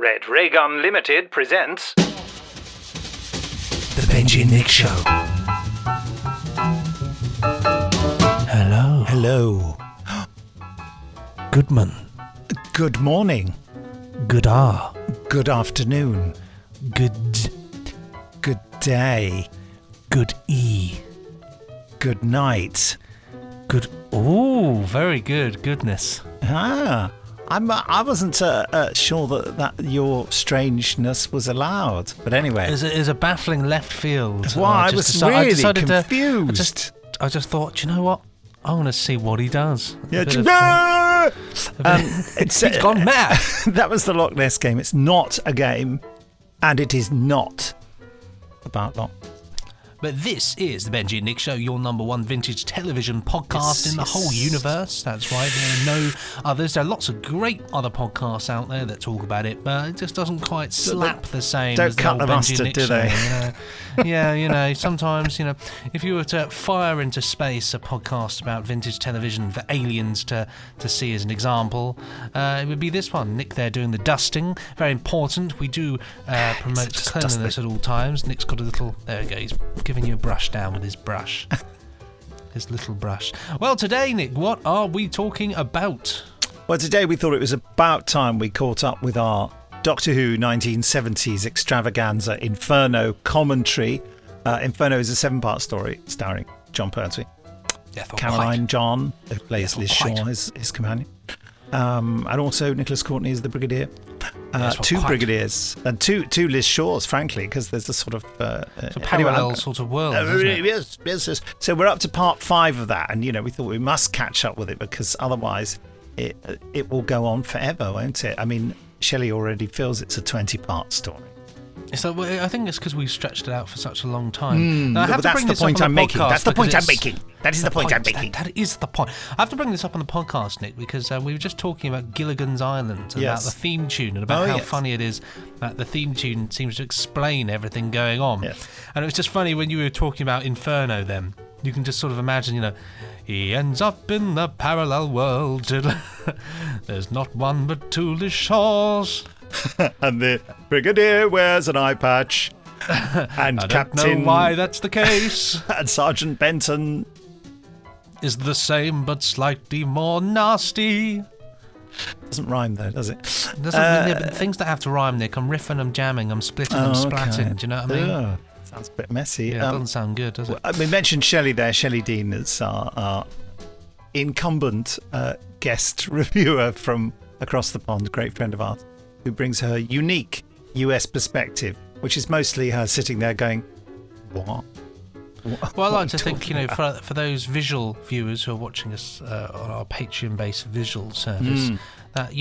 Red Ray Gun Limited presents The Benji and Nick Show. Hello. Hello. Goodman. Good morning. Good hour. Good afternoon. Good. Good day. Good e. Good night. Good. Oh, very good. Goodness. I wasn't sure that your strangeness was allowed. But anyway. It was a baffling left field. That's why I was really confused. I just thought, you know what? I want to see what he does. Yeah, he's gone mad. That was the Loch Ness game. It's not a game, and it is not about Loch. But this is the Benji and Nick Show, your number one vintage television podcast in the whole universe. That's right, there are no others. There are lots of great other podcasts out there that talk about it, but it just doesn't quite slap the same as the old Benji and Nick Show. Don't cut the mustard, do they? Yeah, sometimes, if you were to fire into space a podcast about vintage television for aliens to see as an example, it would be this one. Nick there doing the dusting. Very important. We do promote cleanliness at all times. Nick's got a little... There we go. He's giving you a brush down with his brush. His little brush. Well, today, Nick, what are we talking about? Well, today we thought it was about time we caught up with our Doctor Who 1970s extravaganza Inferno commentary. Inferno is a 7-part story starring John Pertwee. Yeah, Caroline John, who plays Liz Shaw, his companion. And also Nicholas Courtney is the Brigadier. Two Brigadiers and two Liz Shaws, frankly, because there's a sort of it's a parallel sort of world. Isn't it? Yes. So we're up to part 5 of that, and we thought we must catch up with it because otherwise it will go on forever, won't it? I mean, Shelley already feels it's a 20-part story. So I think it's because we've stretched it out for such a long time. Now, that's the point I'm making. That is the point I'm making. That is the point. I have to bring this up on the podcast, Nick, because we were just talking about Gilligan's Island, about the theme tune, and about how funny it is that the theme tune seems to explain everything going on. Yes. And it was just funny when you were talking about Inferno then. You can just sort of imagine, he ends up in the parallel world. There's not one but 2 Liz Shaws. And the Brigadier wears an eye patch. And I Captain... don't know why that's the case. And Sergeant Benton... is the same but slightly more nasty. Doesn't rhyme though, does it? But things that have to rhyme, Nick, I'm riffing, I'm jamming, I'm splitting, I'm splatting. Okay. Do you know what I mean? Sounds a bit messy. Yeah, it doesn't sound good, does it? We mentioned Shelley there. Shelley Dean is our incumbent guest reviewer from across the pond, great friend of ours, who brings her unique US perspective, which is mostly her sitting there going, what? Well, I like to think, for those visual viewers who are watching us on our Patreon-based visual service, that,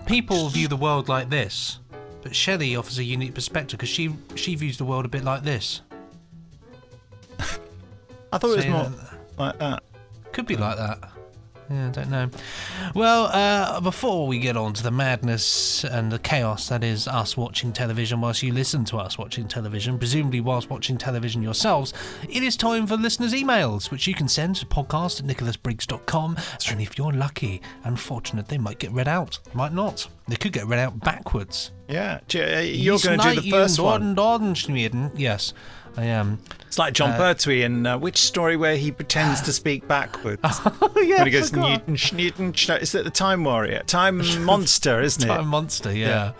people view the world like this, but Shelley offers a unique perspective because she views the world a bit like this. I thought it was more like that. Could be like that. Yeah, I don't know. Well, before we get on to the madness and the chaos that is us watching television whilst you listen to us watching television, presumably whilst watching television yourselves, it is time for listeners' emails, which you can send to podcast@nicholasbriggs.com. And if you're lucky and fortunate, they might get read out. Might not. They could get read out backwards. Yeah. You're going to do the first one. Yes, I am. It's like John Pertwee in which story where he pretends to speak backwards? Oh, yeah, when he goes, Newton, is it the Time Warrior? Time Monster, isn't it? Time Monster, yeah.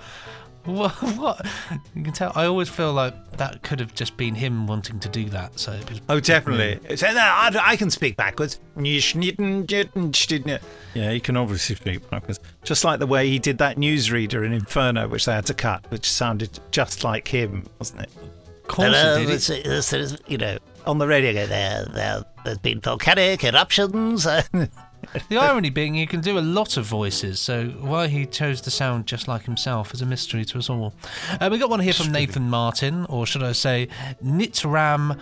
What? You can tell. I always feel like that could have just been him wanting to do that. So it was, definitely. I can speak backwards. Yeah, he can obviously speak backwards. Just like the way he did that newsreader in Inferno, which they had to cut, which sounded just like him, wasn't it? Of course it did. On the radio, there's been volcanic eruptions. The irony being he can do a lot of voices, so why he chose to sound just like himself is a mystery to us all. We got one here from Nathan Martin, or should I say Nitram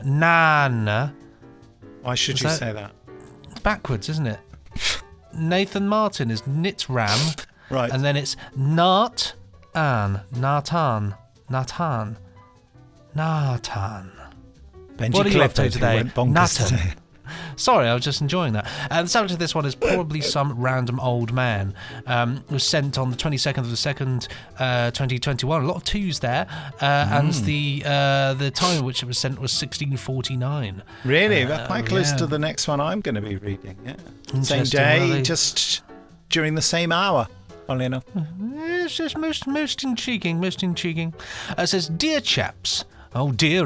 Nana. Why should you say that? It's backwards, isn't it? Nathan Martin is Nitram, right, and then it's Natan. Benji what are you up to Clifford, today? went bonkers today. Sorry, I was just enjoying that. The subject of this one is probably some random old man. It was sent on the 22nd of the 2nd, 2021. A lot of twos there. And the time in which it was sent was 1649. Really? That's quite close to the next one I'm going to be reading. Yeah. Same day, just during the same hour. Funnily enough. It's just most intriguing, It says, "Dear chaps, oh dear,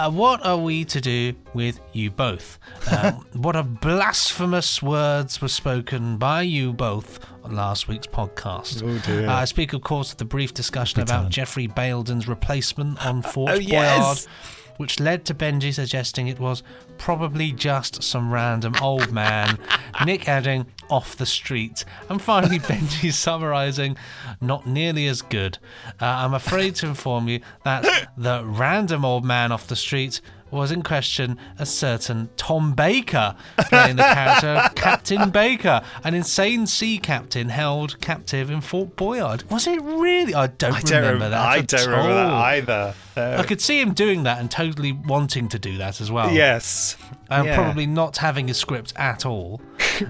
what are we to do with you both? What a blasphemous words were spoken by you both on last week's podcast." Oh dear. I speak, of course, of the brief discussion about Jeffrey Bayldon's replacement on Fort Boyard. Yes. Which led to Benji suggesting it was probably just some random old man, Nick adding, off the street, and finally Benji summarising, not nearly as good. I'm afraid to inform you that the random old man off the street was in question a certain Tom Baker, playing the character Captain Baker, an insane sea captain held captive in Fort Boyard. Was it really? I don't remember that. I don't remember that either. I could see him doing that and totally wanting to do that as well. Yes. And probably not having a script at all.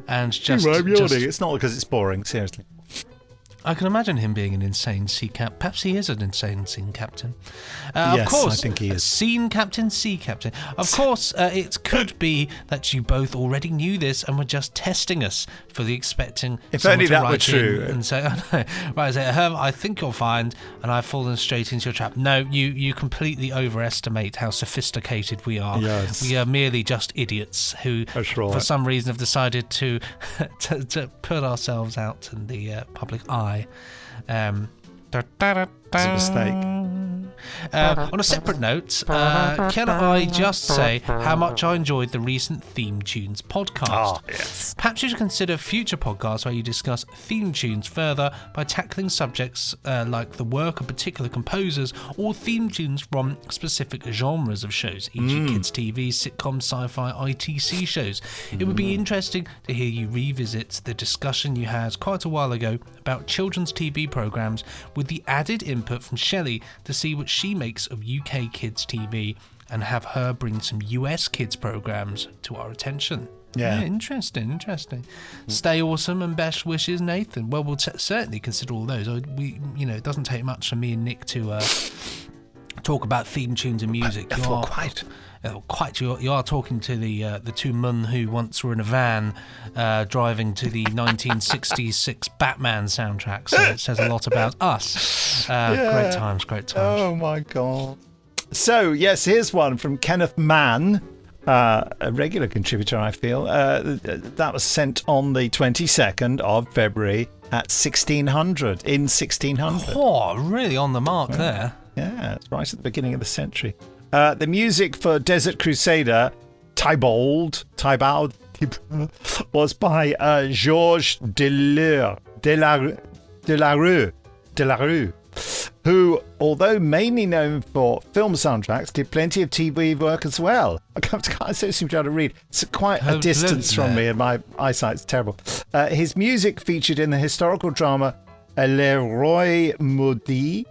And just... I'm yawning. It's not because it's boring, seriously. I can imagine him being an insane sea captain. Perhaps he is an insane scene captain. Yes, of course, I think he is. Scene captain, sea captain. Of course, it could be that you both already knew this and were just testing us for the expecting. If only that were true. And say, I think you'll find, and I've fallen straight into your trap. No, you completely overestimate how sophisticated we are. Yes. We are merely just idiots who, for some reason, have decided to put ourselves out in the public eye. It's a mistake. On a separate note, can I just say how much I enjoyed the recent Theme Tunes podcast? Oh, yes. Perhaps you should consider future podcasts where you discuss theme tunes further by tackling subjects like the work of particular composers or theme tunes from specific genres of shows, e.g. kids' TV, sitcoms, sci-fi, ITC shows. It would be interesting to hear you revisit the discussion you had quite a while ago about children's TV programmes with the added input from Shelley to see what she makes of UK kids TV and have her bring some US kids programmes to our attention. Yeah. Interesting. Stay awesome and best wishes, Nathan. Well, we'll certainly consider all those. It doesn't take much for me and Nick to talk about theme tunes and music. You are talking to the two men who once were in a van driving to the 1966 Batman soundtrack, so it says a lot about us. Great times. Oh my god. So yes, here's one from Kenneth Mann, a regular contributor, I feel. That was sent on the 22nd of February at 1600, in 1600. Oh, really on the mark there. Yeah, it's right at the beginning of the century. The music for Desert Crusader, Tybalt, was by Georges Delarue, who, although mainly known for film soundtracks, did plenty of TV work as well. I don't seem to be able to read. It's quite a distance from me and my eyesight's terrible. His music featured in the historical drama Le Roi Maudit,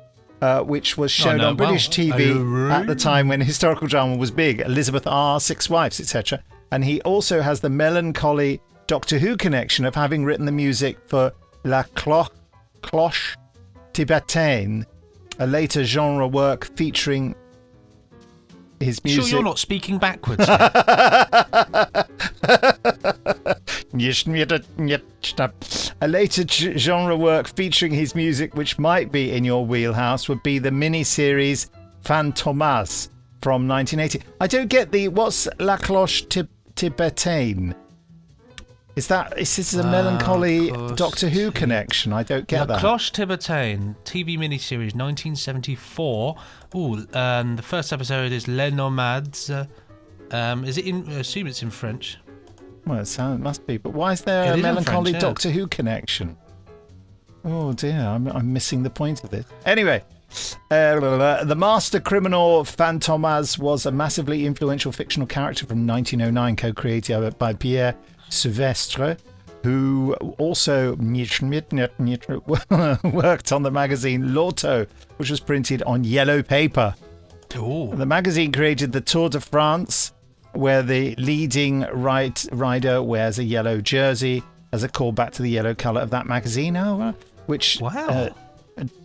which was shown on British TV at the time when historical drama was big, Elizabeth R, Six Wives, etc. And he also has the melancholy Doctor Who connection of having written the music for La Cloche Tibétaine, a later genre work featuring his music. Sure you're not speaking backwards? A later genre work featuring his music, which might be in your wheelhouse, would be the miniseries Fantomas from 1980. I don't get what's La Cloche Tibétaine? Is this a melancholy Doctor Who connection? I don't get that. La Cloche Tibétaine, TV miniseries, 1974. And the first episode is Les Nomades. Is it in? I assume it's in French. Well, it must be. But why is there a melancholy French, Doctor Who connection? Oh dear, I'm missing the point of this. Anyway, the master criminal Fantomas was a massively influential fictional character from 1909, co-created by Pierre Sylvestre, who also worked on the magazine L'Auto, which was printed on yellow paper. Ooh. The magazine created the Tour de France, where the leading rider wears a yellow jersey as a callback to the yellow colour of that magazine, which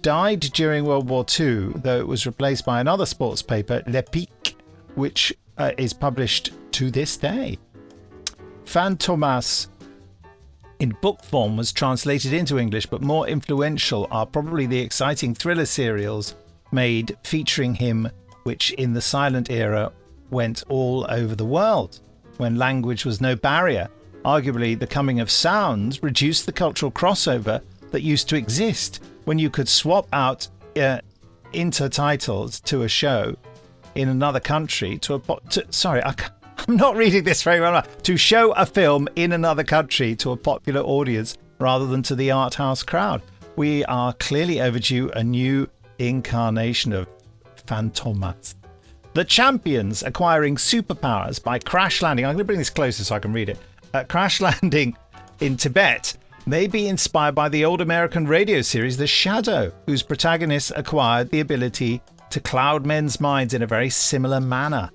died during World War II, though it was replaced by another sports paper, Le Pic, which is published to this day. Fantomas in book form was translated into English, but more influential are probably the exciting thriller serials made featuring him, which in the silent era went all over the world, when language was no barrier. Arguably, the coming of sounds reduced the cultural crossover that used to exist when you could swap out intertitles to a show in another country I'm not reading this very well. To show a film in another country to a popular audience rather than to the art house crowd. We are clearly overdue a new incarnation of Fantomas. The Champions acquiring superpowers by crash landing. I'm going to bring this closer so I can read it. Crash landing in Tibet may be inspired by the old American radio series The Shadow, whose protagonists acquired the ability to cloud men's minds in a very similar manner.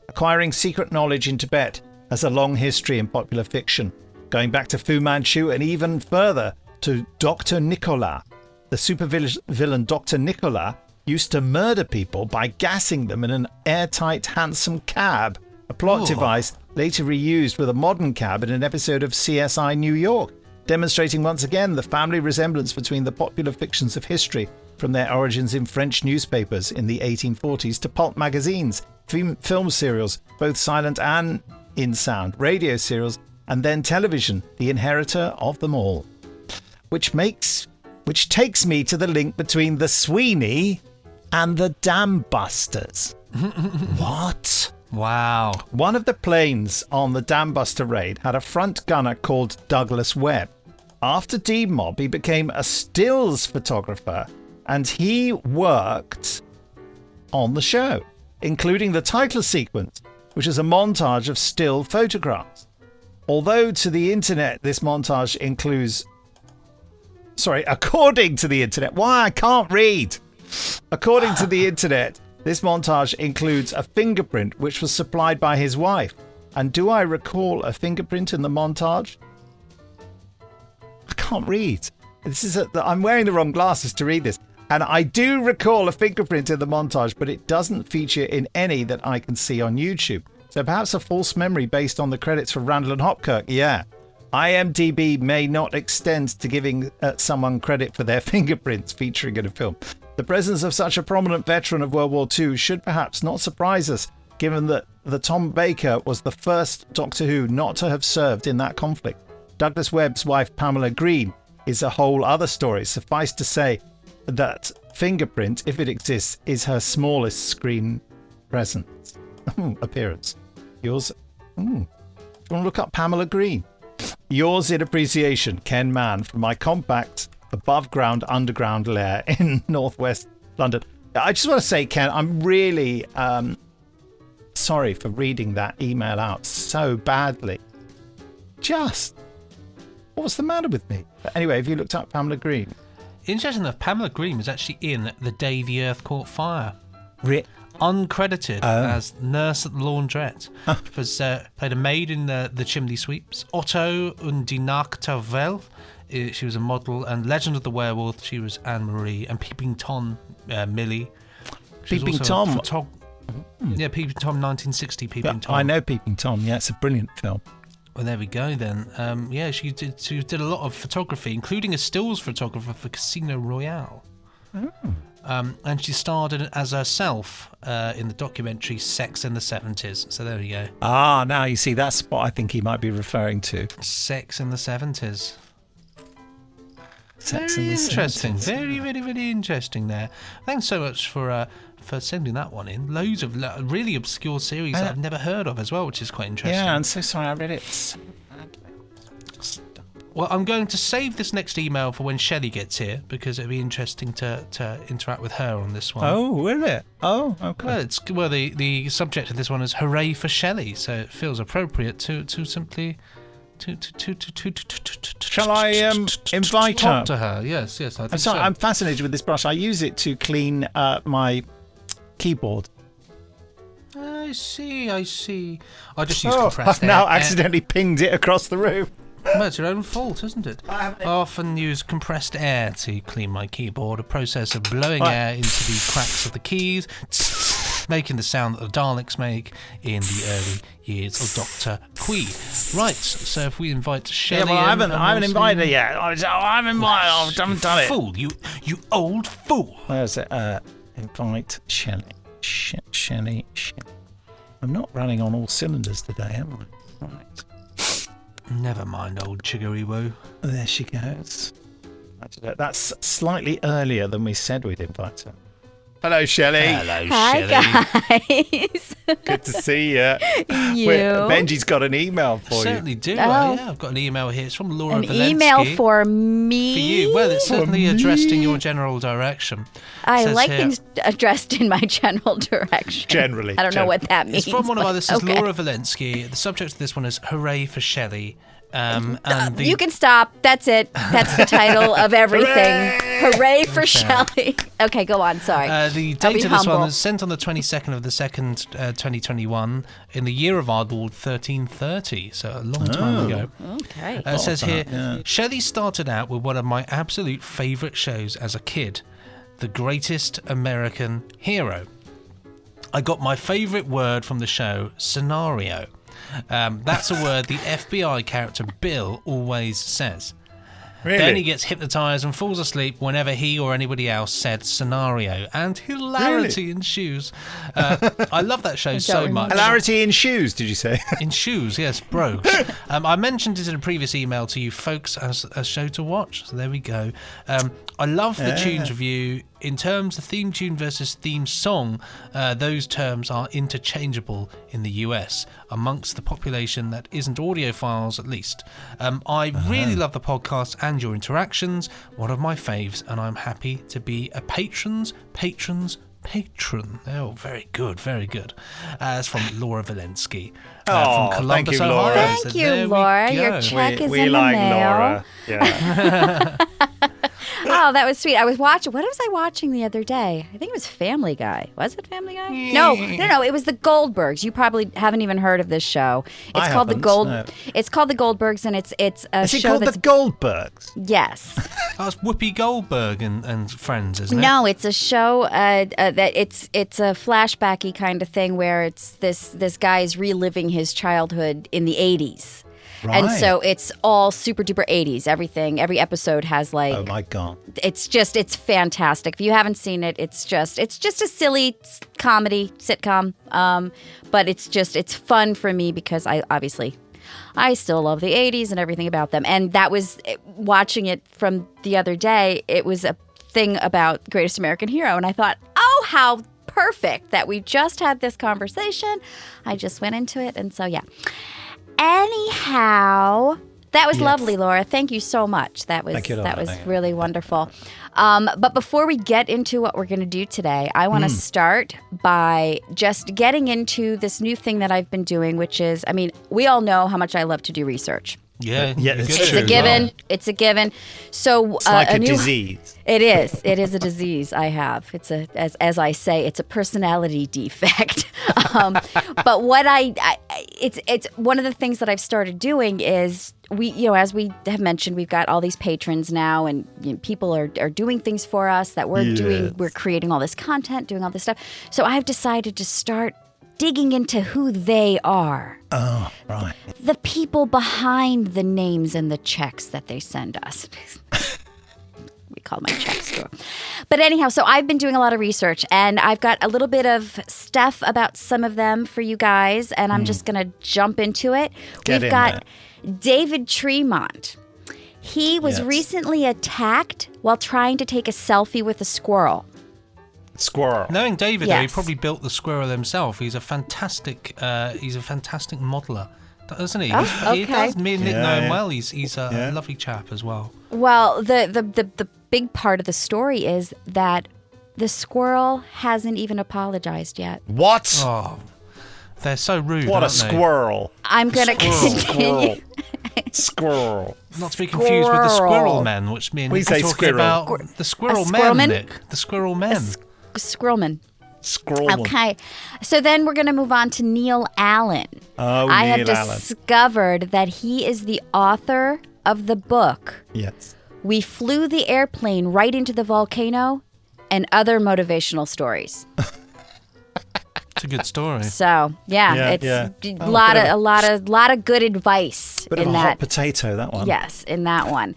Acquiring secret knowledge in Tibet has a long history in popular fiction, going back to Fu Manchu and even further to Dr. Nicolas. The supervillain Dr. Nicolas used to murder people by gassing them in an airtight, handsome cab, a plot device later reused with a modern cab in an episode of CSI New York, demonstrating once again the family resemblance between the popular fictions of history, from their origins in French newspapers in the 1840s to pulp magazines, film serials, both silent and in sound, radio serials, and then television, the inheritor of them all. Which takes me to the link between the Sweeney and the Dam Busters. What? Wow. One of the planes on the Dam Buster raid had a front gunner called Douglas Webb. After D-Mob, he became a stills photographer, and he worked on the show, including the title sequence, which is a montage of still photographs. Although to the internet, this montage includes... according to the internet. Why? I can't read. According to the internet, this montage includes a fingerprint which was supplied by his wife. And do I recall a fingerprint in the montage? I can't read. I'm wearing the wrong glasses to read this. And I do recall a fingerprint in the montage, but it doesn't feature in any that I can see on YouTube. So perhaps a false memory based on the credits for Randall and Hopkirk. Yeah. IMDb may not extend to giving someone credit for their fingerprints featuring in a film. The presence of such a prominent veteran of World War II should perhaps not surprise us, given that the Tom Baker was the first Doctor Who not to have served in that conflict. Douglas Webb's wife, Pamela Green, is a whole other story. Suffice to say that fingerprint, if it exists, is her smallest screen presence. Appearance. Yours... Do you want to look up Pamela Green? Yours in appreciation, Ken Mann, from my compact above-ground underground lair in northwest London. I just want to say, Ken, I'm really sorry for reading that email out so badly. What was the matter with me? But anyway, have you looked up Pamela Green? Interesting enough, Pamela Green was actually in The Day the Earth Caught Fire. Uncredited as nurse at the laundrette. Was played a maid in the Chimney Sweeps. Otto und die Nacht-Welt. She was a model. And Legend of the Werewolf, she was Anne-Marie. And Peeping Tom, Millie. Peeping Tom? Yeah, Peeping Tom, 1960 Peeping Tom. I know Peeping Tom, yeah, it's a brilliant film. Well, there we go then. She did a lot of photography, including a stills photographer for Casino Royale. And she starred as herself in the documentary Sex in the 70s. So there we go. Now you see, that's what I think he might be referring to. Sex in the 70s. Sex very in the interesting. 70s. Very, very, very interesting there. Thanks so much for sending that one in. Loads of really obscure series that I've never heard of as well, which is quite interesting. Yeah, I'm so sorry I read it so badly. Well, I'm going to save this next email for when Shelley gets here, because it'll be interesting to interact with her on this one. Oh, will it? Oh, okay. Well, the subject of this one is "Hooray for Shelley," so it feels appropriate to simply Shall I invite her? Talk to her. Yes, I think I'm sorry, I'm fascinated with this brush. I use it to clean my keyboard. I see. I just used Oh, compressed I've air. now accidentally pinged it across the room. Well, it's your own fault, isn't it? I often use compressed air to clean my keyboard, a process of blowing air into the cracks of the keys, making the sound that the Daleks make in the early years of Dr. Quee. Right, so if we invite Shelley... Yeah, well, I haven't invited her yet. I haven't invited her. I haven't done it. Fool, you old fool. Where's it? Invite Shelley. Shelley. I'm not running on all cylinders today, am I? Right. Never mind, old Chiggery-woo. There she goes. That's slightly earlier than we said we'd invite her. Hello, Shelley. Hello, Hi, Shelley. guys. Good to see you. You. Benji's got an email for Certainly you. do. Oh. Yeah, I've got an email here. It's from Laura An Valensky. email for me. For you. Well, it's certainly addressed in your general direction. I Says like here, things addressed in my general direction. Generally. I don't know what that means. It's from one of our but listeners, okay. Laura Valensky. The subject of this one is "Hooray for Shelley." And You can stop. That's it. That's the title of everything. Hooray for Shelley. Okay, go on. Sorry. the I'll be date of this one humble. was sent on the 22nd of the 2nd, 2021, in the year of our Lord 1330, so a long time ago. Okay. It says here, Shelley started out with one of my absolute favourite shows as a kid, The Greatest American Hero. I got my favourite word from the show, scenario. That's a word the FBI character Bill always says. Really? Then he gets hypnotised and falls asleep whenever he or anybody else said scenario, and hilarity ensues. I love that show so much. Hilarity in shoes, did you say? In shoes, yes, brogues. I mentioned it in a previous email to you folks as a show to watch, so there we go. I love the tunes review. In terms of theme tune versus theme song, those terms are interchangeable in the US, amongst the population that isn't audiophiles at least. I really love the podcast and your interactions, one of my faves, and I'm happy to be a patron. Oh, very good, very good. It's from Laura Valensky from Columbus, thank you, Laura. Ohio. Thank So you, there we Laura. go. Your check is we in like the mail. Laura. Yeah. Oh, that was sweet. I was watching. What was I watching the other day? I think it was Family Guy. Was it Family Guy? No. It was the Goldbergs. You probably haven't even heard of this show. It's called No. It's called the Goldbergs, and it's a Is it show called that's the Goldbergs? yes. Oh, it's Whoopi Goldberg and friends, isn't it? No, it's a show that it's a flashbacky kind of thing where it's this guy is reliving his childhood in the 80s. And Right. so it's all super duper 80s. Every episode has like Oh my God. it's fantastic. If you haven't seen it, it's just a silly comedy sitcom. But it's fun for me because I still love the 80s and everything about them. And that was watching it from the other day. It was a thing about Greatest American Hero, and I thought, oh, how perfect that we just had this conversation. I just went into it, and so yeah. Anyhow, that was lovely, Laura. Thank you so much. That was Thank you, Laura. that was Thank you. really wonderful. But before we get into what we're going to do today, I want to start by just getting into this new thing that I've been doing, which is, we all know how much I love to do research. Yeah, Yeah, you're it's good at true. it It's a as well. given. It's a given. So It's like a new disease. It is. It is a disease I have. It's as I say, it's a personality defect. But what it's one of the things that I've started doing is as we have mentioned, we've got all these patrons now, and people are doing things for us that we're doing. We're creating all this content, doing all this stuff. So I've decided to start digging into who they are. Oh, right. The people behind the names and the checks that they send us. We call my checks store. But anyhow, so I've been doing a lot of research, and I've got a little bit of stuff about some of them for you guys, and I'm just going to jump into it. Get We've in got David Tremont. He was Yes. recently attacked while trying to take a selfie with a squirrel. Squirrel. Knowing David, though, he Yes. probably built the squirrel himself. He's a fantastic modeler, doesn't he? Oh, He okay. does. Me and Nick know Yeah, him yeah. well. He's a lovely chap as well. Well, the big part of the story is that the squirrel hasn't even apologized yet. What? Oh, they're so rude. What a aren't they? squirrel. I'm going to continue. Squirrel. Not to be confused with the Squirrel. Squirrel Men, which me and We Nick say are talking squirrel. about. The Squirrel squirrel Men, man? Nick. The Squirrel Men. Squirrelman. Scrawling. Okay. So then we're going to move on to Neil Allen. Oh, I Neil have Allen. discovered that he is the author of the book Yes. We Flew the Airplane Right into the Volcano and Other Motivational Stories. It's a good story. So, Yeah, it's yeah. a lot of good advice Bit in of a that. hot potato, that one. Yes, in that one.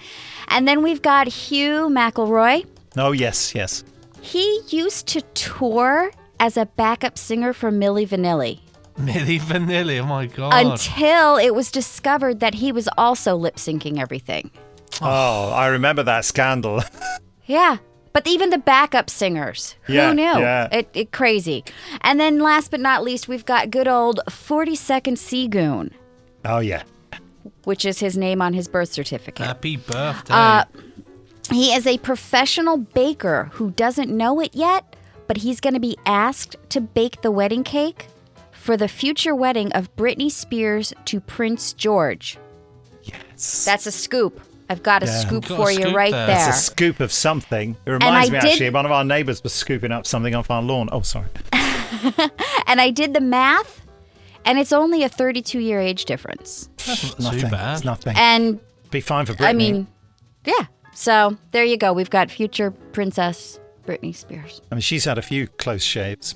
And then we've got Hugh McElroy. Oh, yes, yes. He used to tour as a backup singer for Milli Vanilli Milli Vanilli, oh my God. until it was discovered that he was also lip syncing everything. Oh, I remember that scandal. Yeah. But even the backup singers, who Yeah, knew? yeah. It crazy. And then last but not least, we've got good old 42nd Seagoon, Oh, yeah. which is his name on his birth certificate. Happy birthday. He is a professional baker who doesn't know it yet, but he's going to be asked to bake the wedding cake for the future wedding of Britney Spears to Prince George. Yes. That's a scoop. I've got a Yeah. scoop Got a for you scoop right there. there. It's a scoop of something. It reminds I me, did- actually, one of our neighbours was scooping up something off our lawn. Oh, sorry. And I did the math, and it's only a 32-year age difference. That's not Nothing. too bad. It's nothing. And, Be fine for Britney. I mean, yeah. So there you go. We've got future Princess Britney Spears. she's had a few close shaves.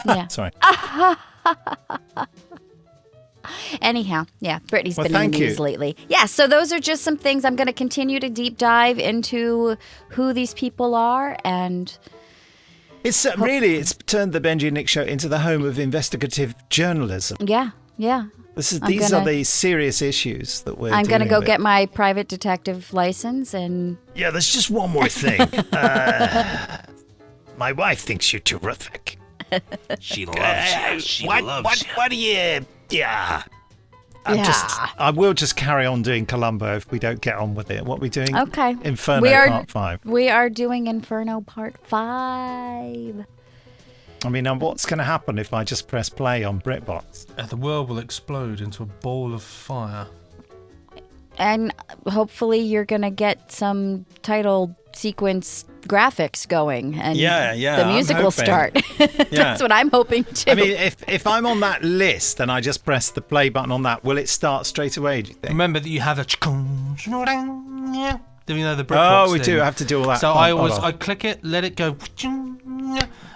Yeah. Sorry. Anyhow, yeah, Britney's Well, been in thank the you. news lately. Yeah, so those are just some things. I'm going to continue to deep dive into who these people are, and It's it's turned the Benji and Nick show into the home of investigative journalism. yeah. These are the serious issues that we're I'm going to dealing go with. get my private detective license, and Yeah, there's just one more thing. My wife thinks you're terrific. She loves you. She loves you. What do you... Yeah. Yeah. I will just carry on doing Columbo if we don't get on with it. What are we doing? okay. Inferno Part 5. We are doing Inferno Part 5. I mean, what's going to happen if I just press play on BritBox? The world will explode into a ball of fire. And hopefully you're going to get some title sequence graphics going, and Yeah, the I'm music will hoping. start. That's what I'm hoping to. I mean, if I'm on that list and I just press the play button on that, will it start straight away, do you think? Remember that you have a... Do you know the Oh, Britbox we thing? do have to do all that. So Hold on. I click it, let it go,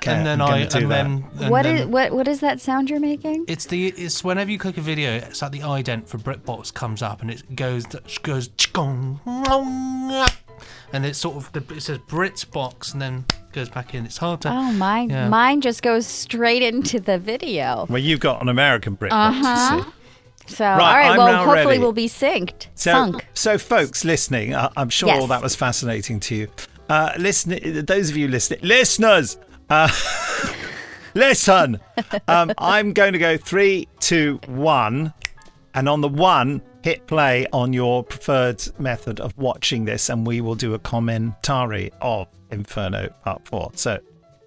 Okay, and then I'm gonna do that. What is that sound you're making? It's whenever you click a video, it's like the ident for BritBox comes up and it goes, and it's sort of it says Brits box and then goes back in. It's hard to. Oh, mine just goes straight into the video. Well, you've got an American BritBox, you see. So, all right, I'm well, now hopefully ready. we'll be synced. So, folks listening, I'm sure Yes. all that was fascinating to you. Those of you listening, listeners, listen. I'm going to go 3, 2, 1, and on the 1, hit play on your preferred method of watching this, and we will do a commentary of Inferno Part 4. So,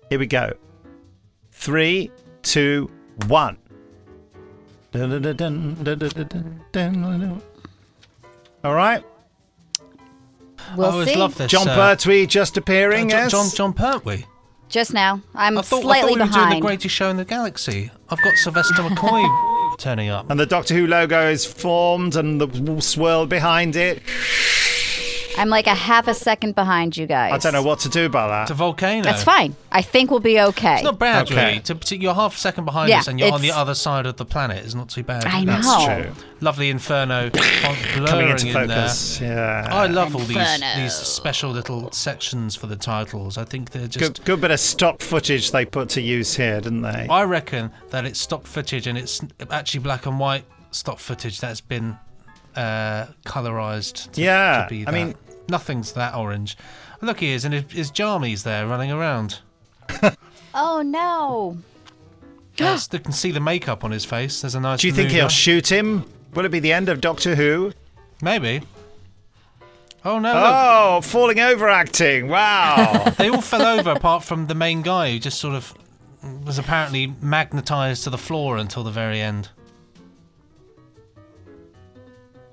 here we go. 3, 2, 1. All right. We'll I always see. love this. John Pertwee just appearing, yes? John Pertwee. Just now. I'm I thought slightly we were doing behind. the greatest show in the galaxy. I've got Sylvester McCoy turning up. And the Doctor Who logo is formed and the swirl behind it. I'm like a half a second behind you guys. I don't know what to do about It's a that. volcano. That's fine. I think we'll be okay. It's not bad, Okay. really. You're half a second behind Yeah, us and you're on the it's- other side of the planet. It's not too bad. I know. That's true. Lovely Inferno Coming blurring into in focus. Yeah. there. I love all Inferno. these special little sections for the titles. I think they're just... Good bit of stock footage they put to use here, didn't they? I reckon that it's stock footage and it's actually black and white stock footage that's been colorized to, Yeah, to be I that. mean- Nothing's that orange. Look, he is, and his Jarmy's there running around. Oh, no. Yes, they can see the makeup on his face. There's a nice Do you think he'll nougat. shoot him? Will it be the end of Doctor Who? Maybe. Oh, no, look. Oh, falling over acting. Wow. They all fell over apart from the main guy who just sort of was apparently magnetized to the floor until the very end.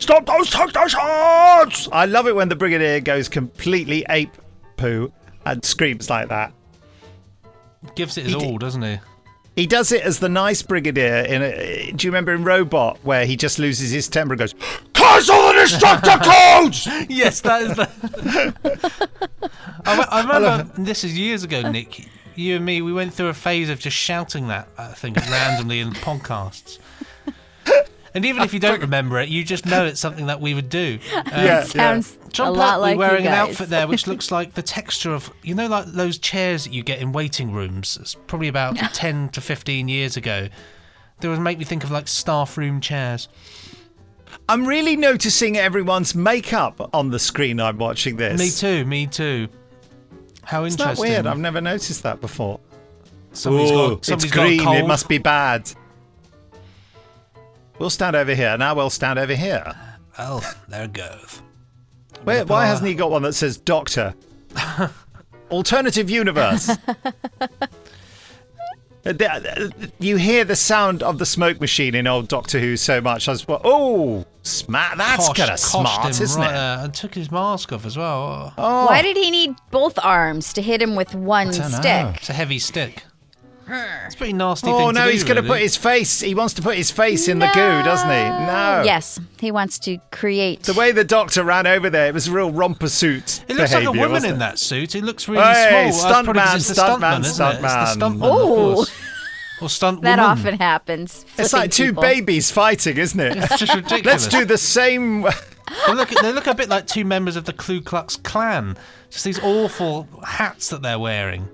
Stop those technicians! I love it when the Brigadier goes completely ape poo and screams like that. Gives it his all, doesn't he? He does it as the nice brigadier do you remember in Robot where he just loses his temper and goes, cancel the destructor codes! Yes, that is the... I remember, this is years ago, Nick, you and me, we went through a phase of just shouting that, I think, randomly in podcasts. And even if you don't remember it, you just know it's something that we would do. Sounds John a lot like wearing you an guys. outfit there which looks like the texture of, like those chairs that you get in waiting rooms. It's probably about 10 to 15 years ago. They would make me think of like staff room chairs. I'm really noticing everyone's makeup on the screen I'm watching this. Me too. How It's interesting. not weird. I've never noticed that before. Somebody's it's got a green. cold. It must be bad. We'll stand over here. Now we'll stand over here. Oh, there it goes. Why hasn't he got one that says Doctor? Alternative universe. You hear the sound of the smoke machine in old Doctor Who so much. I was smart. That's kind of smart, isn't it? And took his mask off as well. Oh, Why did he need both arms to hit him with one don't know. stick? It's a heavy stick. It's a pretty nasty thing Oh to no, do, he's going to really. put his face. He wants to put his face in the goo, doesn't he? No. Yes, he wants to create. The way the Doctor ran over there, it was a real romper suit. It looks like a behaviour, woman wasn't in it? that suit. It looks really Hey, small. That's probably 'cause it's the stuntman, isn't it? It's the stuntman. stuntman, of Ooh. course. Or stunt that woman. often happens. It's Flipping like two people. babies fighting, isn't it? It's just ridiculous. Let's do the same. They look a bit like two members of the Ku Klux Klan. Just these awful hats that they're wearing.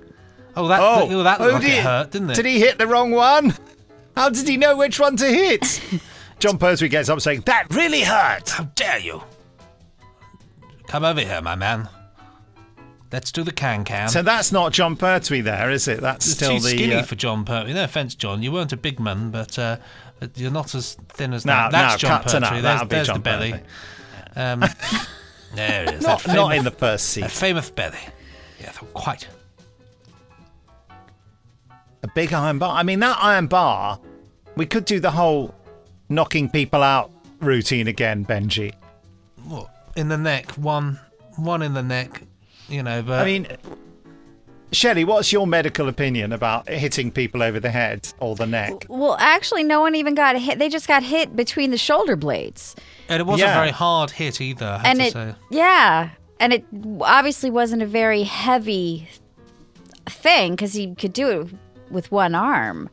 Oh, that looked like it hurt, didn't it? Did he hit the wrong one? How did he know which one to hit? John Pertwee gets up saying, that really hurt. How dare you? Come over here, my man. Let's do the can-can. So that's not John Pertwee there, is it? That's It's still too the... skinny for John Pertwee. No offence, John. You weren't a big man, but you're not as thin as No, that. That's no, John cut to Pertwee. that. That'll be There's John the belly. Pertwee. There it is. Not in the first That scene. famous belly. Yeah, quite. A big iron bar. I mean, that iron bar, we could do the whole knocking people out routine again, Benji. What? In the neck. One in the neck. But... I mean, Shelley, what's your medical opinion about hitting people over the head or the neck? Well, actually, no one even got hit. They just got hit between the shoulder blades. And it wasn't a very hard hit either, I have to say. Yeah, and it obviously wasn't a very heavy thing because he could do it with one arm.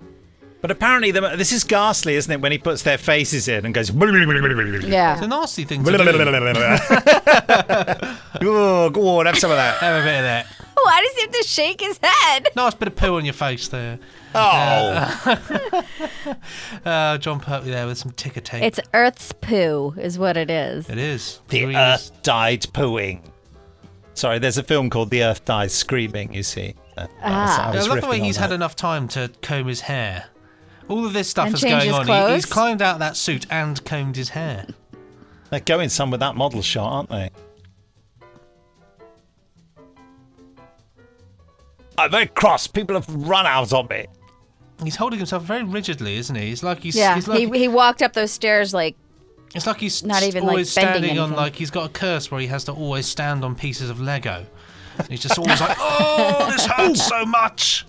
But apparently, this is ghastly, isn't it, when he puts their faces in and goes... Yeah. It's a nasty thing to do. Oh, go on, have some of that. Have a bit of that. Why does he have to shake his head? Nice bit of poo on your face there. Oh. John Pertwee there with some ticker tape. It's Earth's poo, is what it is. It is. The Green Earth died pooing. Sorry, there's a film called The Earth Dies Screaming, you see. I was love the way riffing he's on had that. enough time to comb his hair. All of this stuff And is change going his on. clothes? He's climbed out that suit and combed his hair. They're going some with that model shot, aren't they? I'm very cross. People have run out on me. He's holding himself very rigidly, isn't he? It's like he's he walked up those stairs like it's like he's not even, like, always bending standing on, anything. like he's got a curse where he has to always stand on pieces of Lego. He's just always like, oh, this hurts so much.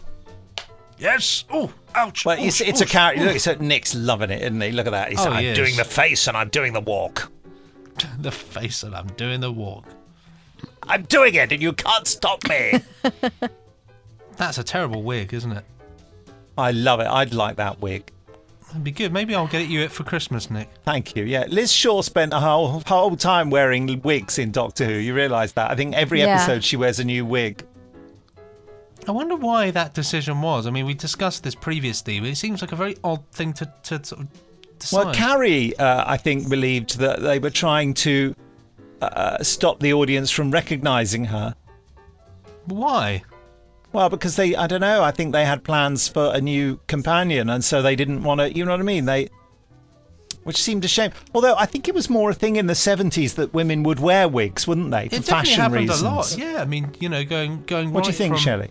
Yes. Oh, ouch. Well, it's a character. Look, so Nick's loving it, isn't he? Look at that. He's Oh, like, he I'm is. doing the face and I'm doing the walk. The face and I'm doing the walk. I'm doing it and you can't stop me. That's a terrible wig, isn't it? I love it. I'd like that wig. It'd be good. Maybe I'll get you it for Christmas, Nick. Thank you. Yeah, Liz Shaw spent a whole time wearing wigs in Doctor Who. You realise that? I think every Yeah. episode she wears a new wig. I wonder why that decision was. I mean, we discussed this previously, but it seems like a very odd thing to sort of decide. Well, Carrie, I think, believed that they were trying to stop the audience from recognising her. Why? Well, because I don't know, I think they had plans for a new companion, and so they didn't want to, you know what I mean? Which seemed a shame. Although I think it was more a thing in the 70s that women would wear wigs, wouldn't they? For It definitely fashion happened reasons. a lot. Yeah, I mean, going. What do you think, Shelley?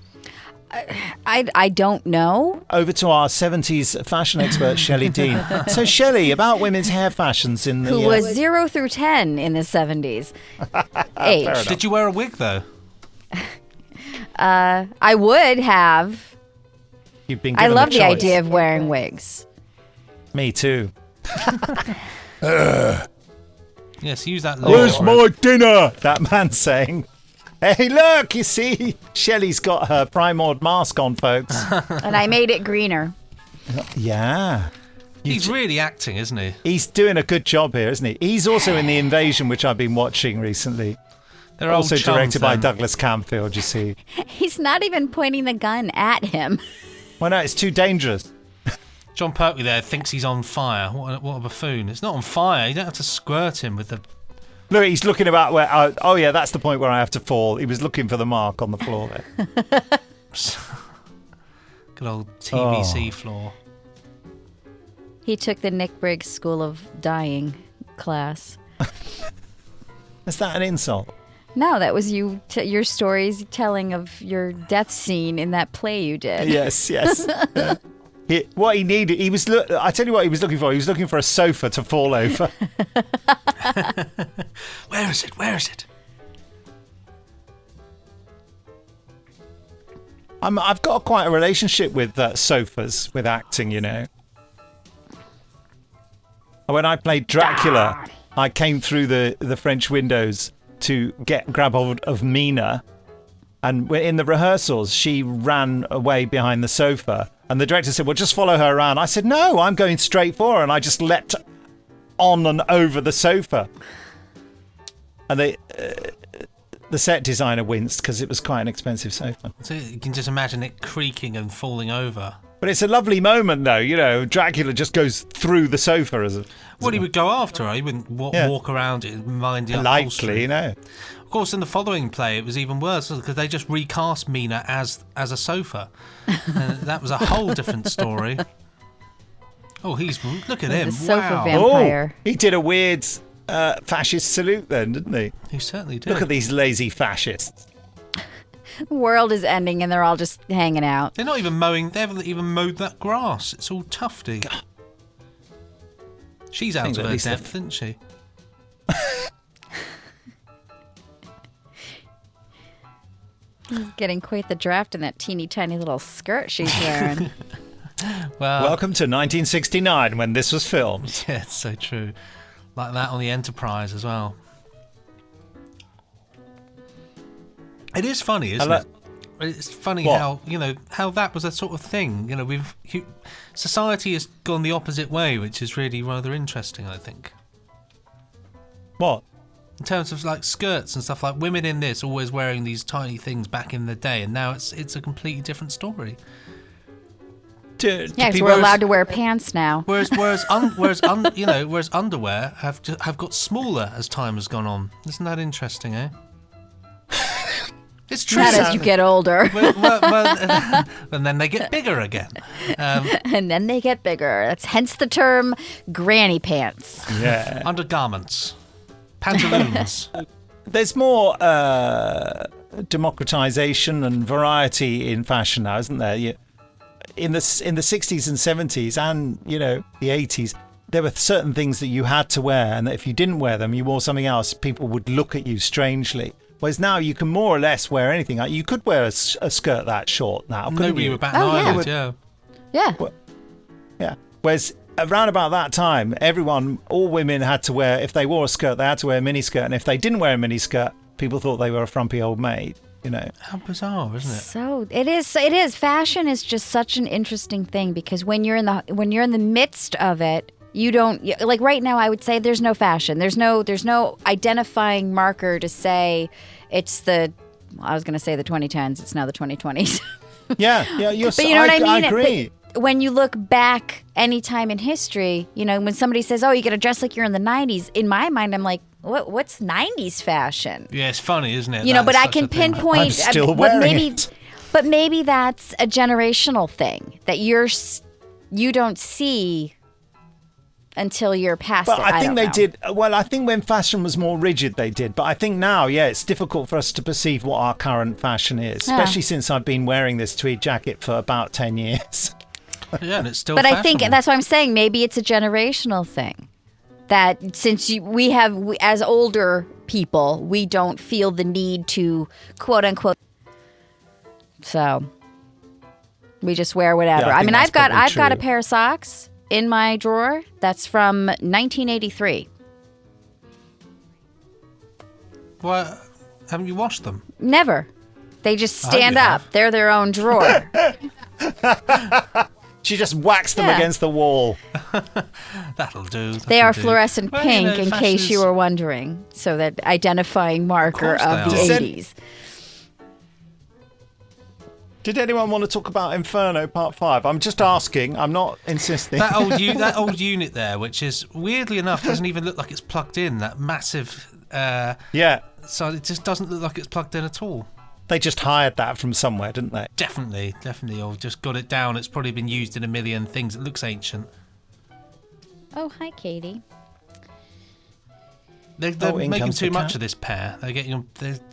I don't know. Over to our 70s fashion expert, Shelley Dean. So, Shelley, about women's hair fashions in the... Who was 0 through 10 in the 70s. Age. enough. Did you wear a wig though? I would have You've been I given love the choice. idea of wearing wigs. Me too. Yes, use that. Where's link. my dinner? That man's saying. Hey, look, you see, Shelley's got her Primord mask on, folks. And I made it greener. Yeah. He's really acting, isn't he? He's doing a good job here, isn't he? He's also in The Invasion, which I've been watching recently. They're Also old chums, directed by then. Douglas Camfield, you see. He's not even pointing the gun at him. Well, no, it's too dangerous. John Pertwee there thinks he's on fire. What a buffoon! It's not on fire. You don't have to squirt him with the. Look, he's looking about where... oh, yeah, that's the point where I have to fall. He was looking for the mark on the floor there. Good old TVC floor. He took the Nick Briggs School of Dying class. Is that an insult? No, that was you. Your stories telling of your death scene in that play you did. Yes. Yeah. What he needed, I tell you what he was looking for. He was looking for a sofa to fall over. Where is it? Where is it? I've got quite a relationship with sofas, with acting, you know. When I played Dracula, I came through the French windows to grab hold of Mina. And in the rehearsals, she ran away behind the sofa. And the director said, well, just follow her around. I said, no, I'm going straight for her. And I just leapt on and over the sofa. And the set designer winced because it was quite an expensive sofa. So you can just imagine it creaking and falling over. But it's a lovely moment, though. You know, Dracula just goes through the sofa Well, he would go after her. He wouldn't walk around it and mind the upholstery. likely, you know. Of course, in the following play, it was even worse because they just recast Mina as a sofa. That was a whole different story. Oh, look at him! The sofa Wow, vampire. Oh, he did a weird fascist salute then, didn't he? he certainly did. Look at these lazy fascists. The world is ending and they're all just hanging out. They're not even mowing. They haven't even mowed that grass. It's all tufty. She's out of her depth, isn't she? Getting quite the draft in that teeny tiny little skirt she's wearing. Well, Welcome to 1969 when this was filmed. yeah, it's so true. Like that on the Enterprise as well. It is funny, isn't it? It's funny What? how that was a sort of thing. You know, society has gone the opposite way, which is really rather interesting, I think. What? In terms of like skirts and stuff, like women in this always wearing these tiny things back in the day, and now it's a completely different story. Yeah, because we're allowed to wear pants now. Whereas underwear have got smaller as time has gone on. Isn't that interesting, eh? It's true. Not as you get older. Well, and then they get bigger again. And then they get bigger. That's hence the term granny pants. Yeah. Undergarments, pantaloons. There's more democratization and variety in fashion now, isn't there? In the 60s and 70s and, you know, the 80s, there were certain things that you had to wear, and that if you didn't wear them, you wore something else, people would look at you strangely. Whereas now you can more or less wear anything. Like, you could wear a skirt that short now, couldn't Nobody you? would bat an eyelid, yeah. Yeah. Yeah. Whereas around about that time, all women had to wear, if they wore a skirt, they had to wear a miniskirt. And if they didn't wear a miniskirt, people thought they were a frumpy old maid, you know. How bizarre, isn't it? So it is. Fashion is just such an interesting thing because when you're in the midst of it, you don't like right now. I would say there's no fashion. There's no identifying marker to say it's the. I was going to say the 2010s. It's now the 2020s. Yeah. But you know what I mean? I agree. But when you look back any time in history, you know, when somebody says, "Oh, you got to dress like you're in the 90s," in my mind, I'm like, "What's 90s fashion?" Yeah, it's funny, isn't it? You know, but I can pinpoint. I'm still wearing it. But maybe that's a generational thing that you don't see until you're past it. But I think don't they know. did. Well, I think when fashion was more rigid, they did. But I think now, yeah, it's difficult for us to perceive what our current fashion is, especially since I've been wearing this tweed jacket for about 10 years. Yeah, and it's still. But I think fashionable. that's what I'm saying. Maybe it's a generational thing. That since we as older people, we don't feel the need to quote unquote. So We just wear whatever. Yeah, I think I've got that's probably a pair of socks in my drawer that's from 1983. Well, haven't you washed them? Never. They just I hope stand you up. have. They're their own drawer. She just whacks them Yeah. against the wall. That'll do. They are that'll do. fluorescent Well, pink, you know, in case fashion's- you were wondering. So that identifying marker Of of course the they are. 80s. Did anyone want to talk about Inferno Part 5? I'm just asking. I'm not insisting. That old unit there, which is weirdly enough doesn't even look like it's plugged in. That massive. Yeah. So it just doesn't look like it's plugged in at all. They just hired that from somewhere, didn't they? Definitely, or just got it down. It's probably been used in a million things. It looks ancient. Oh, hi, Katie. They're in making comes too the much cat. of this pair. They're getting.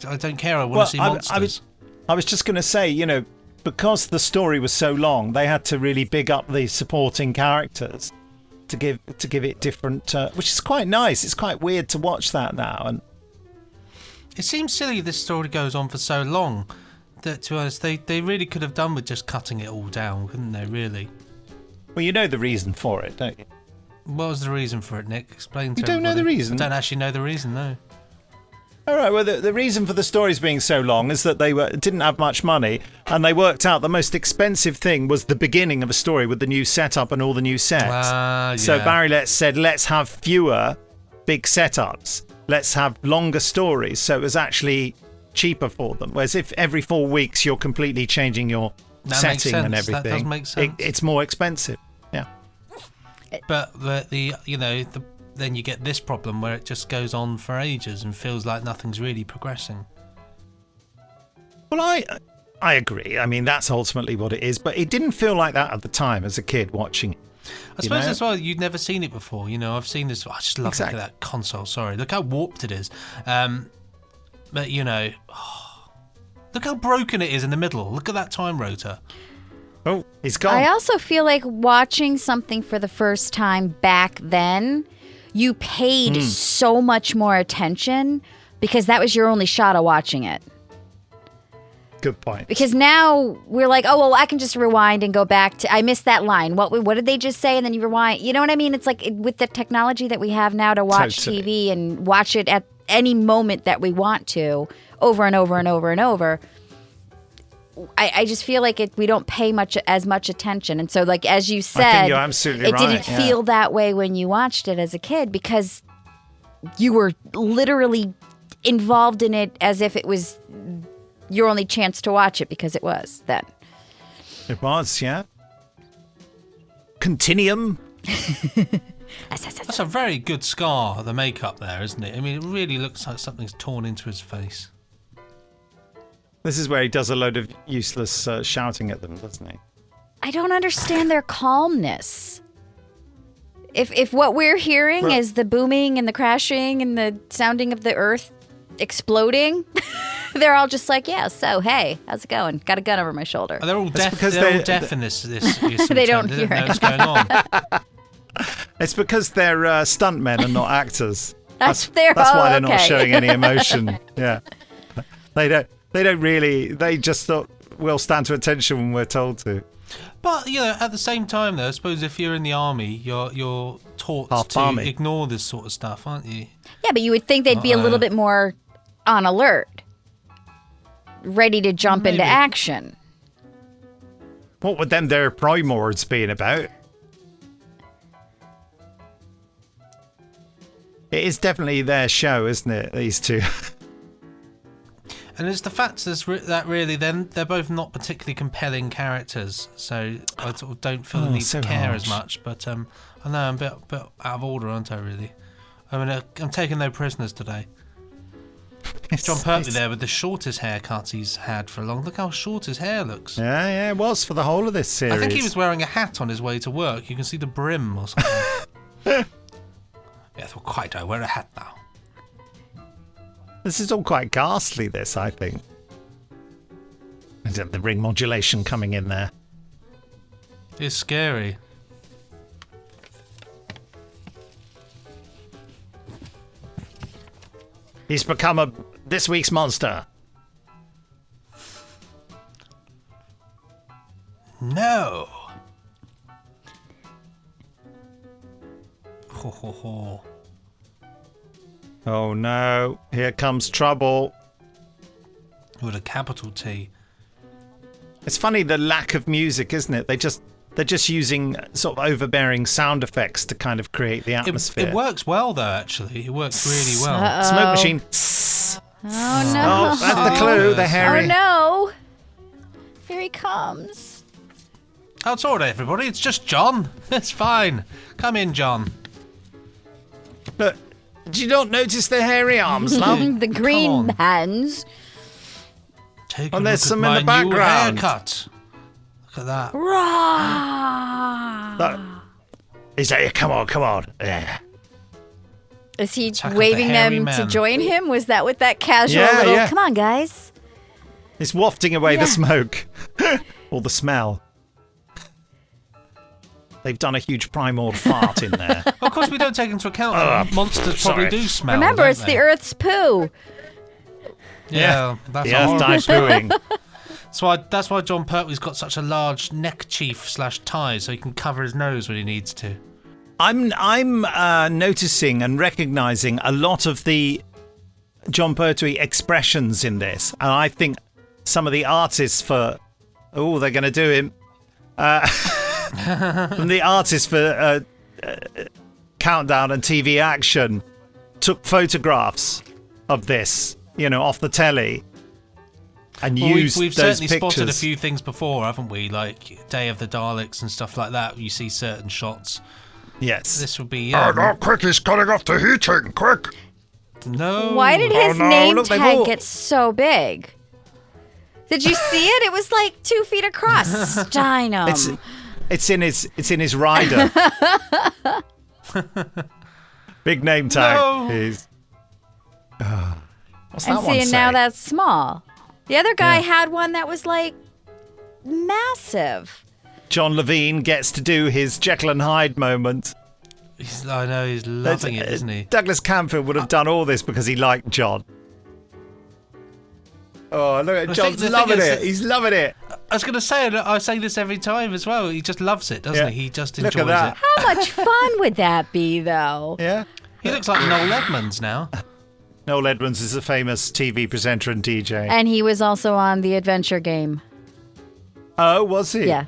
I don't care. I want to see monsters. I was just going to say, you know, because the story was so long, they had to really big up the supporting characters to give it different, which is quite nice. It's quite weird to watch that now, and It seems silly this story goes on for so long. That to us, they really could have done with just cutting it all down, couldn't they? Really. well, you know the reason for it, don't you? What was the reason for it, Nick? Explain to You don't know everybody. the reason? I don't actually know the reason, no. All right. Well, the reason for the stories being so long is that they didn't have much money, and they worked out the most expensive thing was the beginning of a story with the new setup and all the new sets. So Yeah. Barry Letts said, let's have fewer big setups. Let's have longer stories. So it was actually cheaper for them. Whereas if every 4 weeks you're completely changing your That makes setting and sense. That everything, does make sense. it's more expensive. Yeah. But then you get this problem where it just goes on for ages and feels like nothing's really progressing. Well, I agree. I mean, that's ultimately what it is. But it didn't feel like that at the time as a kid watching it. I suppose as well, you'd never seen it before. You know, I've seen this. I just love Exactly. looking at that console. Sorry, look how warped it is. But you know, look how broken it is in the middle. Look at that time rotor. Oh, he's gone. I also feel like watching something for the first time back then, you paid so much more attention because that was your only shot of watching it. Good point. Because now we're like, oh, well, I can just rewind and go back to, I missed that line. What did they just say? And then you rewind. You know what I mean? It's like with the technology that we have now to watch Totally. TV and watch it at any moment that we want to, over and over and over and over. I just feel like we don't pay as much attention. And so, like, as you said, I think you're absolutely it right, didn't yeah. feel that way when you watched it as a kid because you were literally involved in it as if it was your only chance to watch it because it was then. It was, yeah. Continuum. That's a very good scar, the makeup there, isn't it? I mean, it really looks like something's torn into his face. This is where he does a load of useless shouting at them, doesn't he? I don't understand their calmness. If what we're hearing Well- is the booming and the crashing and the sounding of the earth exploding, they're all just like, yeah, so, hey, how's it going? Got a gun over my shoulder. They're all deaf. because They're all they- deaf in this They don't They hear know it. what's going on. It's because they're stuntmen and not actors. That's why they're okay. not showing any emotion. Yeah. They don't really, they just thought, we'll stand to attention when we're told to. But you know, at the same time, though, I suppose if you're in the army, you're taught Half to army. ignore this sort of stuff, aren't you? Yeah, but you would think they'd be a little bit more on alert, ready to jump into Maybe. action. What would them their primords being about? It is definitely their show, isn't it? These two. And it's the fact that really, then they're both not particularly compelling characters, so I sort of don't feel the need so to care harsh. as much. But I know I'm a bit out of order, aren't I? Really. I mean, I'm taking no prisoners today. John Pertwee there with the shortest haircut he's had for a long. Look how short his hair looks. Yeah, it was for the whole of this series. I think he was wearing a hat on his way to work. You can see the brim or something. Yeah, I thought, quite, I wear a hat now. This is all quite ghastly, this, I think. And the ring modulation coming in there. It's scary. He's become this week's monster. No. Ho, ho, ho. Oh no, here comes trouble. With a capital T. It's funny the lack of music, isn't it? They're just using sort of overbearing sound effects to kind of create the atmosphere. It works well though, actually. It works really well. Uh-oh. Smoke machine. Oh no. Oh, that's the clue. The Harry. Oh no. Here he comes. Oh, it's all right, everybody. It's just John. It's fine. Come in, John. Look, you don't notice the hairy arms, love? The green hands. Take And a there's look some at in my the background. New haircut. Look at that. Rah! Look. He's like, come on. Yeah. Is he Attack of the waving hairy them to man. join him? Was that what that casual Yeah, little, yeah. come on, guys? He's wafting away Yeah. the smoke. Or the smell. They've done a huge primordial fart in there. Of course, we don't take into account that monsters probably sorry. do smell. Remember, don't it's they? the Earth's poo. Yeah, that's The a earth horrible. dies booing. That's why John Pertwee's got such a large neckerchief/tie, so he can cover his nose when he needs to. I'm noticing and recognizing a lot of the John Pertwee expressions in this, and I think some of the artists for they're going to do him. And the artists for Countdown and TV Action took photographs of this, off the telly, and Well, used we've those certainly pictures. spotted a few things before, haven't we? Like Day of the Daleks and stuff like that. You see certain shots. Yes. This would be quick, he's cutting off the heating, quick! no. Why did his no, name look, they've tag all- get so big? Did you see it? It was like 2 feet across. Steinem. It's in his rider. Big name tag. No. Is what's And that one see, say? now that's small. The other guy Yeah. had one that was like massive. John Levine gets to do his Jekyll and Hyde moment. I know he's loving it, isn't he? Douglas Camfield would have done all this because he liked John. Oh, look at I think John's the thing loving is it. that- He's loving it. I was going to say, I say this every time as well. He just loves it, doesn't Yeah. he? He just Look enjoys at that. it. How much fun would that be, though? Yeah. He looks like Noel Edmonds now. Noel Edmonds is a famous TV presenter and DJ. And he was also on the Adventure Game. Oh, was he? Yeah.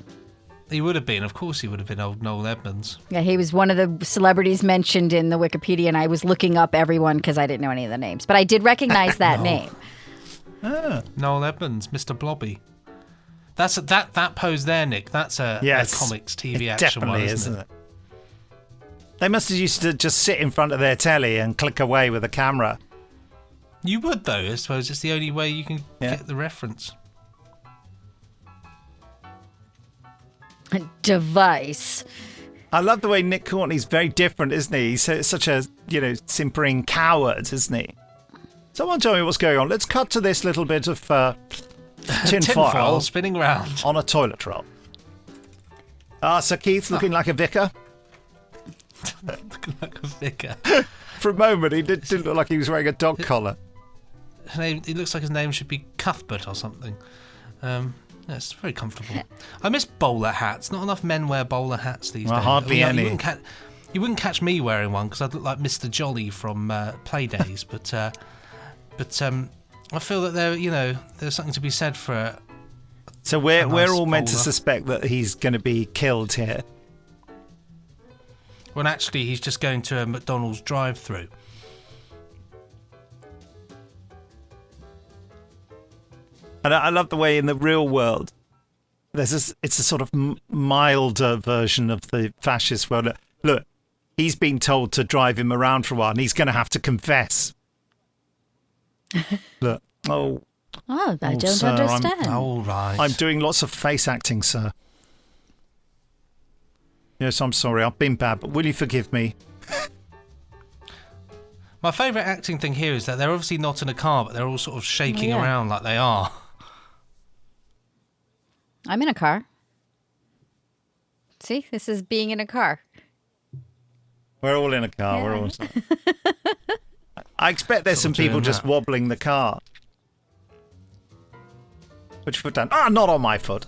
He would have been, of course, he would have been old Noel Edmonds. Yeah, he was one of the celebrities mentioned in the Wikipedia, and I was looking up everyone because I didn't know any of the names. But I did recognize that name. Noel Edmonds, Mr. Blobby. That's that pose there, Nick. That's a comics TV it action definitely one, isn't it? They must have used to just sit in front of their telly and click away with a camera. You would, though. I suppose it's the only way you can get the reference. Device. I love the way Nick Courtney's very different, isn't he? He's such a, simpering coward, isn't he? Someone tell me what's going on. Let's cut to this little bit of tinfoil Tinfoil spinning round. on a toilet roll. Sir Keith looking like a vicar. Looking like a vicar. For a moment, he didn't look like he was wearing a dog collar. It looks like his name should be Cuthbert or something. It's very comfortable. I miss bowler hats. Not enough men wear bowler hats these Well, days. hardly any. You wouldn't catch me wearing one because I'd look like Mr. Jolly from Playdays. But I feel that there's something to be said for. So we're nice all meant to bowler. suspect that he's going to be killed here. When actually he's just going to a McDonald's drive-through. And I love the way in the real world, it's a sort of milder version of the fascist world. Look, he's been told to drive him around for a while, and he's going to have to confess. Look, Oh, I don't sir, understand. All right. I'm doing lots of face acting, sir. Yes, I'm sorry, I've been bad, but will you forgive me? My favourite acting thing here is that they're obviously not in a car, but they're all sort of shaking yeah. around like they are. I'm in a car. See, this is being in a car. We're all in a car. Yeah. We're all. I expect there's some Sort of people doing just that. wobbling the car. Put your foot down. Ah, not on my foot.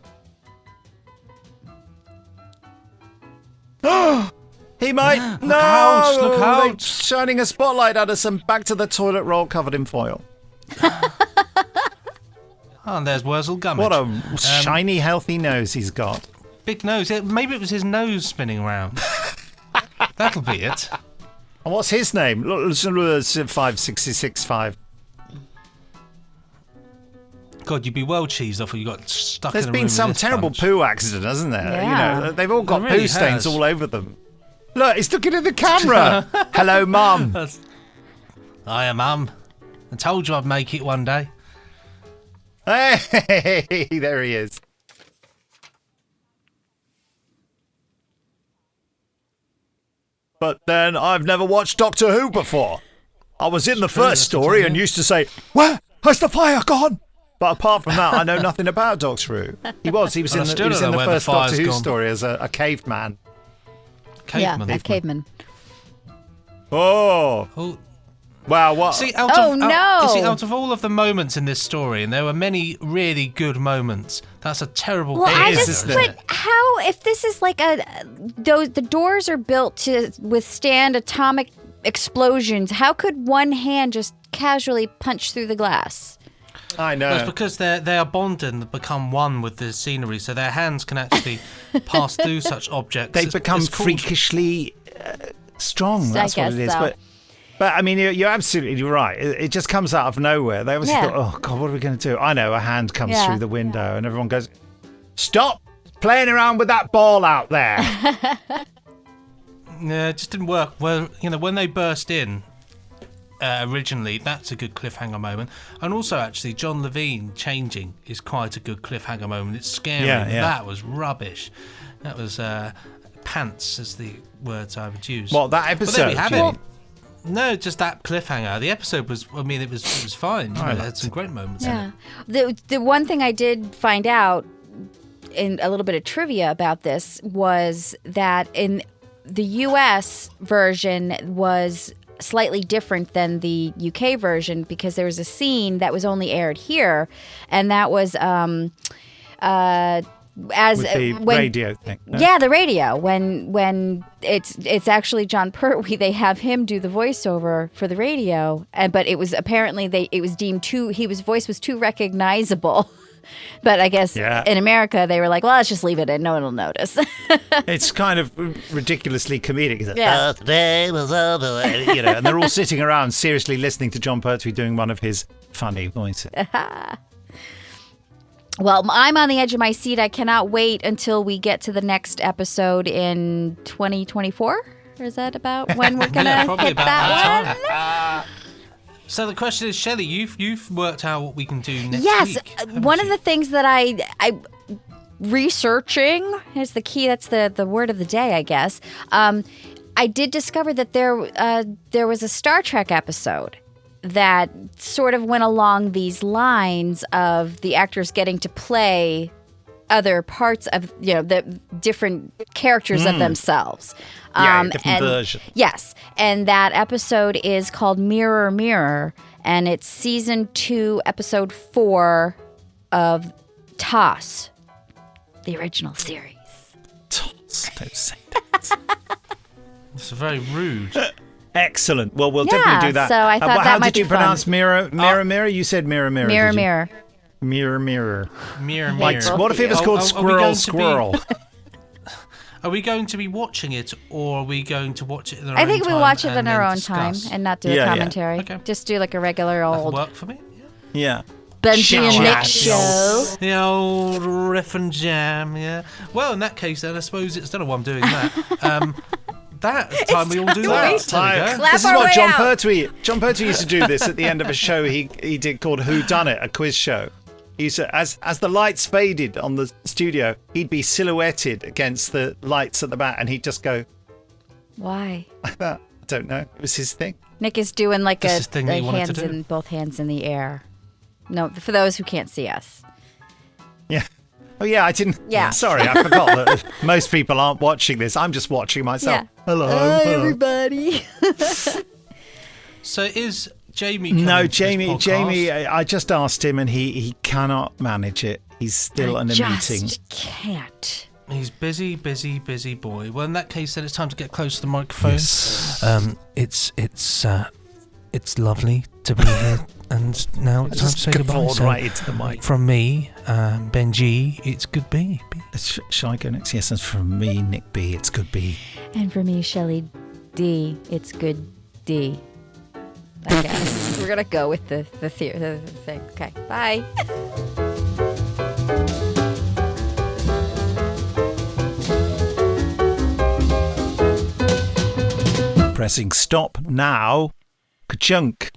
He might. No! Look out. They're shining a spotlight at us and back to the toilet roll covered in foil. Oh, and there's Wurzel Gummidge. What a shiny, healthy nose he's got. big nose. Maybe it was his nose spinning around. That'll be it. And what's his name? 5665. God, you'd be well cheesed off if you got stuck There's in a room been with some this terrible bunch. poo accident, hasn't there? Yeah. You know, they've all got There really poo stains has. all over them. Look, he's looking at the camera. Hello, Mum. Hiya, Mum. I told you I'd make it one day. Hey, there he is. But then I've never watched Doctor Who before. I was in the first story and used to say, "Where has the fire gone?" But apart from that, I know nothing about Doctor Who. He was in the first Doctor Who story as a caveman. Caveman. Yeah, a caveman. Oh, Oh, wow! What? see, no! out of all of the moments in this story, and there were many really good moments, that's a terrible Well, I is, just, isn't but it? how, if this is like the doors are built to withstand atomic explosions, how could one hand just casually punch through the glass? I know. Well, it's because they are bonded and become one with the scenery, so their hands can actually pass through such objects. They It's become called- freakishly strong. That's what guess it is. so. But I mean, you're absolutely right. It just comes out of nowhere. They obviously Yeah. thought, "Oh God, what are we going to do?" I know. A hand comes Yeah. through the window, and everyone goes, "Stop playing around with that ball out there." Yeah, it just didn't work. Well, when they burst in originally, that's a good cliffhanger moment. And also, actually, John Levine changing is quite a good cliffhanger moment. It's scary. Yeah, yeah. That was rubbish. That was pants, as the words I would use. Well, that But there we episode. have Jimmy. it. No, just that cliffhanger. The episode was, it was fine. It had some great moments in it. The one thing I did find out in a little bit of trivia about this was that in the US version was slightly different than the UK version because there was a scene that was only aired here, and that was With the radio thing. No? Yeah, the radio. When it's actually John Pertwee, they have him do the voiceover for the radio, but it was apparently it was deemed his voice was too recognizable. But I guess in America they were like, well, let's just leave it in. No one will notice. It's kind of ridiculously comedic. It's like, Yeah. "Today was all the way," and they're all sitting around seriously listening to John Pertwee doing one of his funny voices. Well, I'm on the edge of my seat. I cannot wait until we get to the next episode in 2024. Is that about when we're gonna Yeah, probably hit about that that one? So the question is, Shelley, you've worked out what we can do next Yes, week. haven't one you? of the things that I researching is the key. That's the word of the day, I guess. I did discover that there was a Star Trek episode that sort of went along these lines of the actors getting to play other parts of the different characters of themselves. Different versions. Yes, and that episode is called Mirror Mirror, and it's season 2, episode 4 of TOS, the original series. Don't say that. It's very rude. Excellent. Well, we'll definitely do that. so I thought how that might did you be fun. pronounce mirror? Mirror? You said mirror, mirror. Mirror did you? Mirror. Mirror, mirror. Mirror, Like, mirror. what if it was Are- called are we Squirrel, going to be- Squirrel? Are we going to be watching it, or are we going to watch it in our I own think we time watch it and in our then own time discuss? and not do Yeah, a yeah. commentary. Okay. Just do like a regular That'll old work for me. Yeah. Benji and Shout Nick out. show. The old riff and jam, yeah. Well, in that case, then I suppose it's don't know why I'm doing that. That time we all do that. There we go. Clap This is our what way John out. Pertwee. John Pertwee used to do this at the end of a show he did called Who Done It, a quiz show. He used to, as the lights faded on the studio, he'd be silhouetted against the lights at the back, and he'd just go Why? like that. I don't know. It was his thing. Nick is doing like This is the thing that he wanted to do. both hands in the air. No, for those who can't see us. Yeah. Oh yeah, I didn't. Yeah. Sorry, I forgot that most people aren't watching this. I'm just watching myself. Yeah. Hello. Hi, hello. everybody. So is Jamie coming No, to this Jamie. podcast? Jamie. I just asked him, and he cannot manage it. He's still in a meeting. Can't. He's busy boy. Well, in that case, then it's time to get close to the microphone. Yes. It's lovely to be here, and now it's time to say goodbye. So, right into the mic. from me, Benji, it's good be. Shall I go next? Yes, and from me, Nick B, it's good B. And for me, Shelley D, it's good D. I guess. We're going to go with the thing. Okay, bye. Pressing stop now. Ka-chunk.